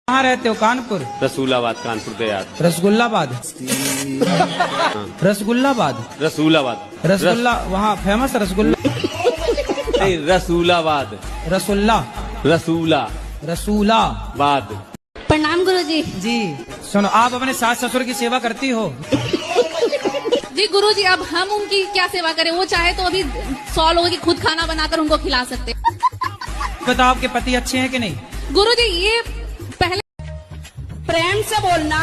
कहाँ रहते हो? कानपुर? रसूलाबाद, कानपुर के यार। रसगुल्लाबाद? रसगुल्लाबाद? रसगुल्ला वहाँ फेमस रसगुल्ला? नहीं, रसूलाबाद। रसूला? रसूलाबाद। प्रणाम गुरुजी। जी सुनो, आप अपने सास ससुर की सेवा करती हो? जी गुरुजी, अब हम उनकी क्या सेवा करें? वो चाहे तो अभी 100 लोगों की खुद खाना बनाकर उनको खिला सकते। बताओ, आपके पति अच्छे हैं कि नहीं? गुरुजी, ये पहले प्रेम से बोलना।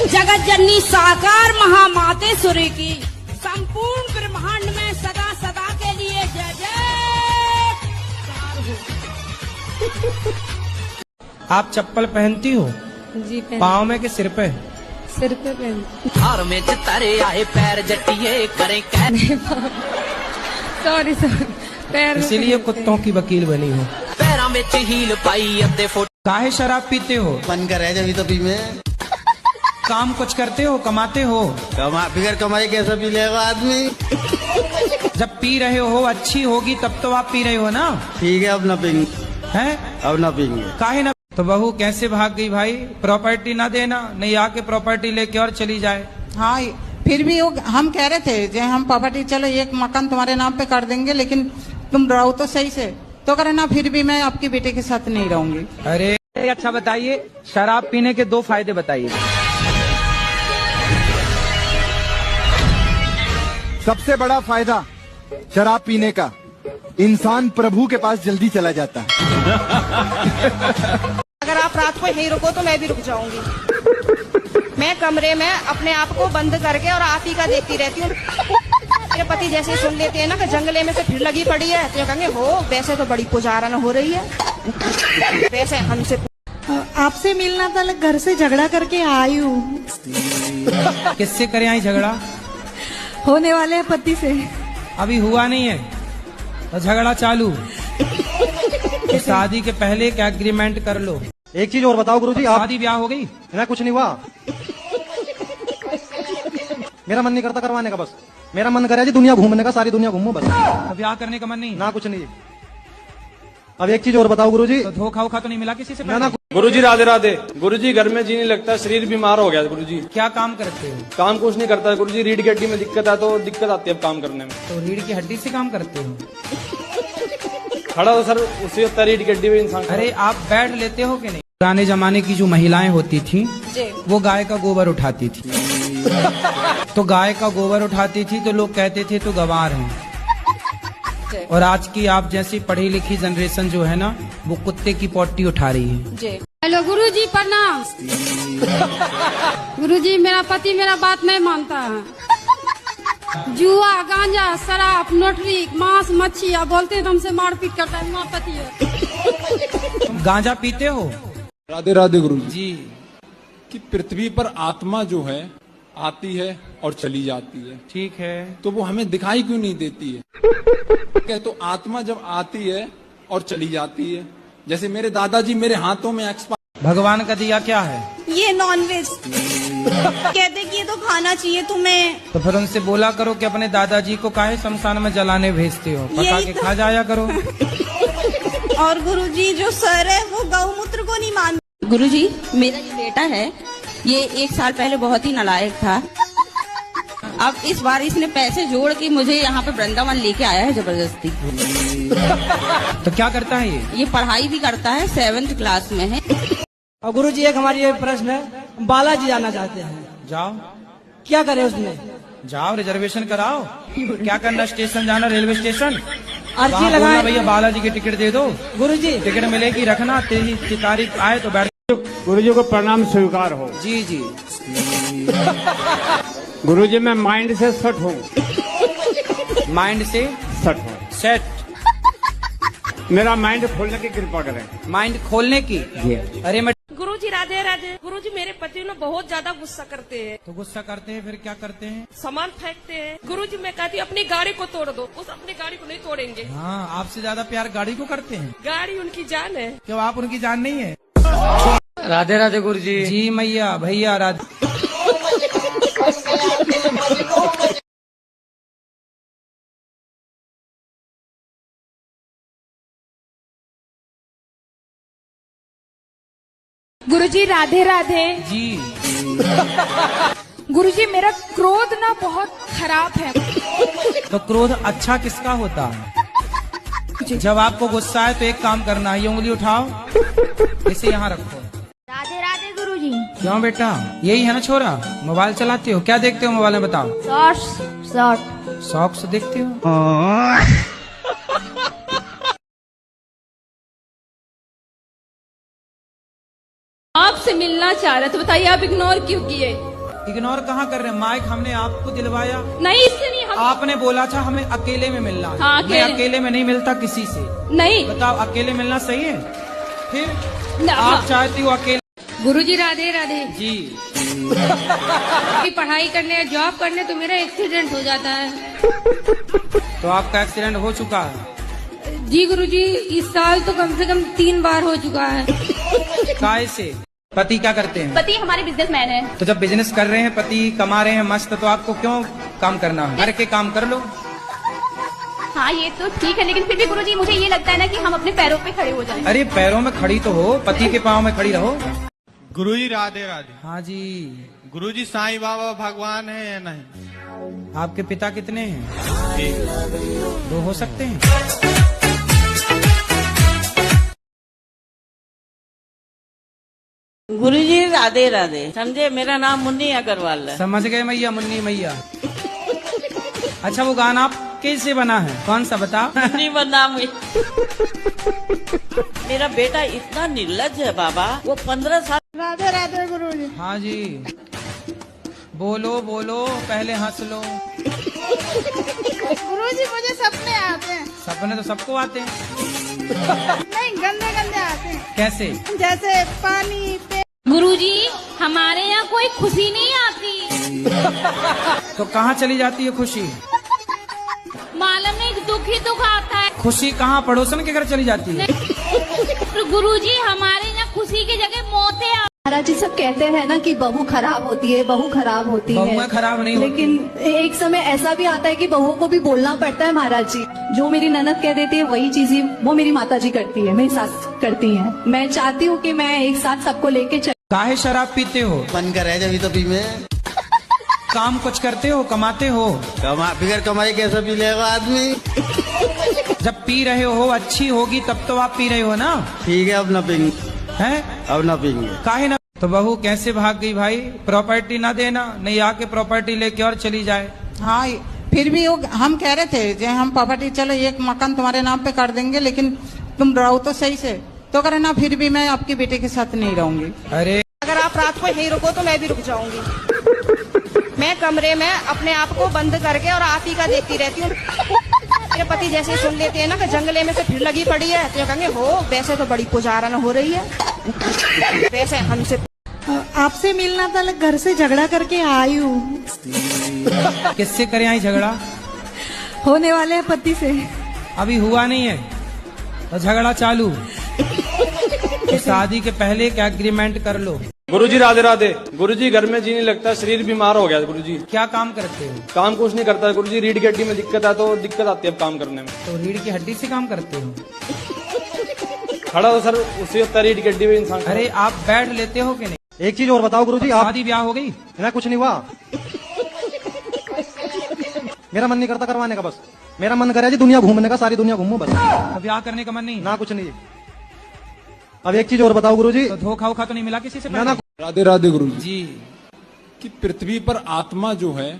जगत जननी साकार महामाते सूर्य की संपूर्ण ब्रह्मांड में सदा सदा के लिए जय जय। आप चप्पल पहनती हो? जी पाँव में कि सिर पे? सिर पे पहन। हार में तारे आए पैर जटिए करें सॉरी पैर। इसीलिए कुत्तों की वकील बनी हो। पैरों में हील पाई अद्धे फुट। काहे शराब पीते हो? मन कर जब तो पी में काम कुछ करते हो, कमाते हो? बिगड़ कमाई कैसे पी लेगा आदमी? जब पी रहे हो अच्छी होगी तब तो आप पी रहे हो ना। ठीक है, अब ना पीएंगे। हैं? अब ना पीएंगे। काहे ना? तो बहू कैसे भाग गई भाई? प्रॉपर्टी ना देना, नहीं आके प्रॉपर्टी लेके और चली जाए। हाँ, फिर भी हम कह रहे थे जो हम प्रॉपर्टी, चलो एक मकान तुम्हारे नाम पे कर देंगे, लेकिन तुम रहो तो सही से। तो करे ना, फिर भी मैं आपकी बेटे के साथ नहीं रहूंगी। अरे अच्छा बताइए, शराब पीने के 2 फायदे बताइए। सबसे बड़ा फायदा शराब पीने का, इंसान प्रभु के पास जल्दी चला जाता है। अगर आप रात को यहीं रुको तो मैं भी रुक जाऊंगी। मैं कमरे में अपने आप को बंद करके और आप ही का देखती रहती हूँ। मेरे पति जैसे सुन लेते हैं ना कि जंगले में से फिर लगी पड़ी है, तो ये कहेंगे हो वैसे तो बड़ी पुजारन हो रही है, वैसे हमसे। आपसे मिलना था, घर से झगड़ा करके आई हूँ। किससे करे आई झगड़ा? होने वाले हैं पति से। अभी हुआ नहीं है तो झगड़ा चालू। तो शादी के पहले क्या एग्रीमेंट कर लो। एक चीज और बताओ गुरुजी, आप शादी ब्याह हो गई? ना कुछ नहीं हुआ। मेरा मन नहीं करता करवाने का, बस मेरा मन करे जी दुनिया घूमने का, सारी दुनिया घूमो बस। तो ब्याह करने का मन नहीं? ना कुछ नहीं। अब एक चीज और बताओ गुरुजी। तो धोखा वोखा तो नहीं मिला किसी से? ना गुरुजी राधे राधे। गुरुजी घर में जी नहीं लगता, शरीर बीमार हो गया गुरुजी। क्या काम करते हो? काम कुछ नहीं करता गुरुजी, रीढ़ की हड्डी में दिक्कत है तो दिक्कत आती है अब काम करने में। तो रीढ़ की हड्डी से काम करते हो? खड़ा तो सर उसी होता है रीढ़ की हड्डी में इंसान। अरे आप बैठ लेते हो कि नहीं? पुराने जमाने की जो महिलाएं होती थी वो गाय का गोबर उठाती थी। तो गाय का गोबर उठाती थी तो लोग कहते थे तो गंवार हैं। और आज की आप जैसी पढ़ी लिखी जनरेशन जो है ना, वो कुत्ते की पोटी उठा रही है। हेलो गुरुजी, प्रणाम। गुरुजी, मेरा पति मेरा बात नहीं मानता है। जुआ, गांजा, शराब, नोटरी, मांस, मच्छी, आप बोलते हैं तो हमसे मारपीट करता है। मेरा पति है। गांजा पीते हो? राधे राधे गुरु जी। कि पृथ्वी पर आत्मा जो है आती है और चली जाती है, ठीक है, तो वो हमें दिखाई क्यों नहीं देती है? तो आत्मा जब आती है और चली जाती है, जैसे मेरे दादाजी मेरे हाथों में भगवान का दिया क्या है? ये नॉनवेज। कहते कि ये तो खाना चाहिए तुम्हें। तो फिर उनसे बोला करो कि अपने दादाजी को काहे शमशान में जलाने भेजते हो, पका के खा जाया करो। और गुरुजी जो सर है वो गौमूत्र को नहीं मानते। गुरुजी, मेरा ये बेटा है, ये 1 साल पहले बहुत ही नालायक था। अब इस बार इसने पैसे जोड़ के मुझे यहाँ पे वृंदावन लेके आया है जबरदस्ती। तो क्या करता है ये पढ़ाई भी करता है, 7th क्लास में है। और गुरुजी एक हमारी ये प्रश्न है, बालाजी जाना चाहते हैं। जाओ। क्या करे उसमें? जाओ, रिजर्वेशन कराओ। क्या करना, स्टेशन जाना, रेलवे स्टेशन अर्जी लगाए। भैया बालाजी की टिकट दे दो। गुरुजी टिकट मिलेगी, रखना 23 तारीख आए तो बैठ। गुरुजी को प्रणाम स्वीकार हो। जी जी। गुरुजी मैं माइंड से सेट हूँ। माइंड से सेट हूँ। सेट? मेरा माइंड खोलने की कृपा करें। माइंड खोलने की? अरे मैं गुरुजी राधे राधे। गुरुजी मेरे पति ने बहुत ज्यादा गुस्सा करते हैं। तो गुस्सा करते हैं फिर क्या करते हैं? सामान फेंकते हैं। गुरुजी मैं कहती हूँ अपनी गाड़ी को तोड़ दो, उस अपनी गाड़ी को नहीं तोड़ेंगे। हाँ, आपसे ज्यादा प्यार गाड़ी को करते हैं। गाड़ी उनकी जान है। क्यों, आप उनकी जान नहीं है? राधे राधे गुरुजी। जी मैया भैया राधे। गुरुजी राधे राधे। जी। गुरुजी मेरा क्रोध ना बहुत खराब है। तो क्रोध अच्छा किसका होता है? जब आपको गुस्सा है तो एक काम करना है, ये उंगली उठाओ, इसे यहाँ रखो। राधे राधे गुरुजी। क्यों बेटा, यही है ना छोरा? मोबाइल चलाते हो? क्या देखते हो मोबाइल में बताओ? शॉर्ट्स। शौक से देखते हो? आपसे मिलना चाह रहे तो बताइए आप इग्नोर क्यों किए? इग्नोर कहाँ कर रहे हैं? माइक हमने आपको दिलवाया। नहीं इससे नहीं हम... आपने बोला था हमें अकेले में मिलना है। हाँ, मैं अकेले में नहीं मिलता किसी से। नहीं बताओ अकेले मिलना सही है? फिर हाँ। आप चाहती हो अकेले? गुरुजी राधे राधे जी। पढ़ाई करने जॉब करने तो मेरा एक्सीडेंट हो जाता है। तो आपका एक्सीडेंट हो चुका है? जी गुरुजी, इस साल तो कम से कम 3 बार हो चुका है। काय से? पति क्या करते हैं? पति हमारे बिजनेसमैन है। तो जब बिजनेस कर रहे हैं, पति कमा रहे हैं मस्त, तो आपको क्यों काम करना है? घर के काम कर लो। हाँ ये तो ठीक है, लेकिन फिर भी गुरुजी मुझे ये लगता है ना कि हम अपने पैरों पे खड़े हो जाएं। अरे पैरों में खड़ी तो हो, पति के पाँव में खड़ी रहो। गुरुजी राधे राधे। हाँ जी। गुरुजी साईं बाबा भगवान है या नहीं? आपके पिता कितने हैं? 2 हो सकते हैं। गुरुजी राधे राधे। समझे, मेरा नाम मुन्नी अग्रवाल है। समझ गए मैया, मुन्नी मैया। अच्छा वो गाना आप कैसे बना है? कौन सा बताओ? मुन्नी बना मेरा बेटा इतना निर्लज है बाबा, वो 15 साल। राधे राधे गुरुजी। हाँ जी। बोलो बोलो, पहले हंस लो। गुरुजी मुझे सपने आते हैं। सपने तो सबको आते हैं। नहीं, गंदे गंदे आते हैं। कैसे? जैसे पानी पे। गुरुजी हमारे यहाँ कोई खुशी नहीं आती। तो कहाँ चली जाती है खुशी? मालूम नहीं, दुख ही दुख आता है। खुशी कहाँ? पड़ोसन के घर चली जाती है। गुरुजी हमारे यहाँ खुशी की जगह मौतें। महाराज जी सब कहते हैं ना कि बहू खराब होती है, बहू खराब होती है। बहुएं खराब नहीं होती। लेकिन एक समय ऐसा भी आता है कि बहुओं को भी बोलना पड़ता है महाराज जी। जो मेरी ननद कह देती है वही चीजें वो मेरी माता जी करती है, मेरी सास करती है। मैं चाहती हूँ कि मैं एक साथ सबको लेके चल। काहे शराब पीते हो? बन कर रह जब तो पी में। काम कुछ करते हो, कमाते हो? बिगर कमाई कैसे पी लेगा आदमी? जब पी रहे हो अच्छी होगी तब तो आप पी रहे हो ना। ठीक है, अब न पीएंगे। हैं? अब न पीएंगे। काहे ना? तो बहू कैसे भाग गई भाई? प्रॉपर्टी ना देना, नहीं आके प्रॉपर्टी लेके और चली जाए। हाँ फिर भी वो हम कह रहे थे जो हम प्रॉपर्टी चलो एक मकान तुम्हारे नाम पे कर देंगे, लेकिन तुम रहो तो सही से। तो करे ना, फिर भी मैं आपके बेटे के साथ नहीं रहूंगी। अरे अगर आप रात को यहीं रुको तो मैं भी रुक जाऊंगी। मैं कमरे में अपने आप को बंद करके और आप ही का देखती रहती हूँ। मेरे पति जैसे सुन लेते हैं ना कि जंगले में से फिर लगी पड़ी है, तो कहेंगे हो वैसे तो बड़ी पुजारन हो रही है, वैसे हमसे। आपसे मिलना था, घर से झगड़ा करके आई हूँ। किससे करे आई झगड़ा? होने वाले हैं पति से। अभी हुआ नहीं है तो झगड़ा चालू। तो शादी के पहले क्या एग्रीमेंट कर लो। गुरुजी राधे राधे। गुरुजी घर में जी नहीं लगता, शरीर बीमार हो गया। गुरुजी क्या काम करते हो? काम कुछ नहीं करता गुरुजी, रीढ़ की हड्डी में दिक्कत है तो दिक्कत आती है अब काम करने में। तो रीढ़ की हड्डी से काम करते हो? खड़ा तो सर उसी होता है रीढ़ की हड्डी में इंसान। अरे आप बैठ लेते हो कि नहीं? एक चीज और बताओ गुरुजी, आप शादी ब्याह हो गई? ना कुछ नहीं हुआ। मेरा मन नहीं करता करवाने का, बस मेरा मन करे जी दुनिया घूमने का, सारी दुनिया घूमूं बस। ब्याह करने का मन नहीं? ना कुछ नहीं। अब एक चीज और बताओ गुरुजी। तो धोखा वोखा तो नहीं मिला किसी से? ना। राधे राधे गुरुजी जी। कि पृथ्वी पर आत्मा जो है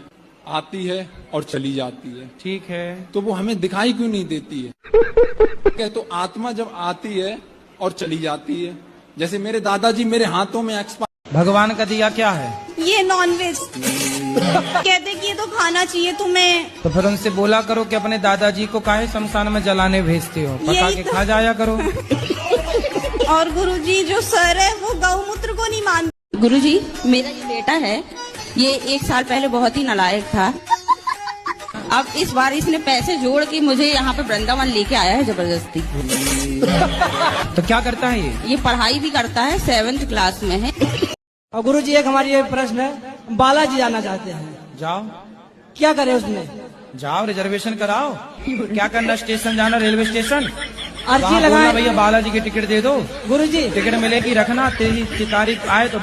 आती है और चली जाती है, ठीक है, तो वो हमें दिखाई क्यों नहीं देती है? तो आत्मा जब आती है और चली जाती है, जैसे मेरे दादाजी मेरे हाथों में एक्सपायर। भगवान का दिया क्या है? ये नॉनवेज। कहते कि ये तो खाना चाहिए तुम्हें। तो फिर उनसे बोला करो कि अपने दादाजी को काहे शमशान में जलाने भेजते हो, पका के खा जाया करो। और गुरुजी जो सर है वो गौमूत्र को नहीं मानते। गुरुजी मेरा ये बेटा है, ये 1 साल पहले बहुत ही नालायक था। अब इस बार इसने पैसे जोड़ के मुझे यहाँ पे वृंदावन लेके आया है जबरदस्ती। तो क्या करता है ये पढ़ाई भी करता है, 7th क्लास में है। और गुरुजी एक हमारी ये प्रश्न है, बालाजी जाना चाहते हैं। जाओ। क्या करे उसमें? जाओ रिजर्वेशन कराओ। क्या करना, स्टेशन जाना, रेलवे स्टेशन, अर्जी वहाँ लगाए बोलना भैया बालाजी की टिकट दे दो, गुरुजी टिकट मिलेगी, रखना, तेरी तारीख आए तो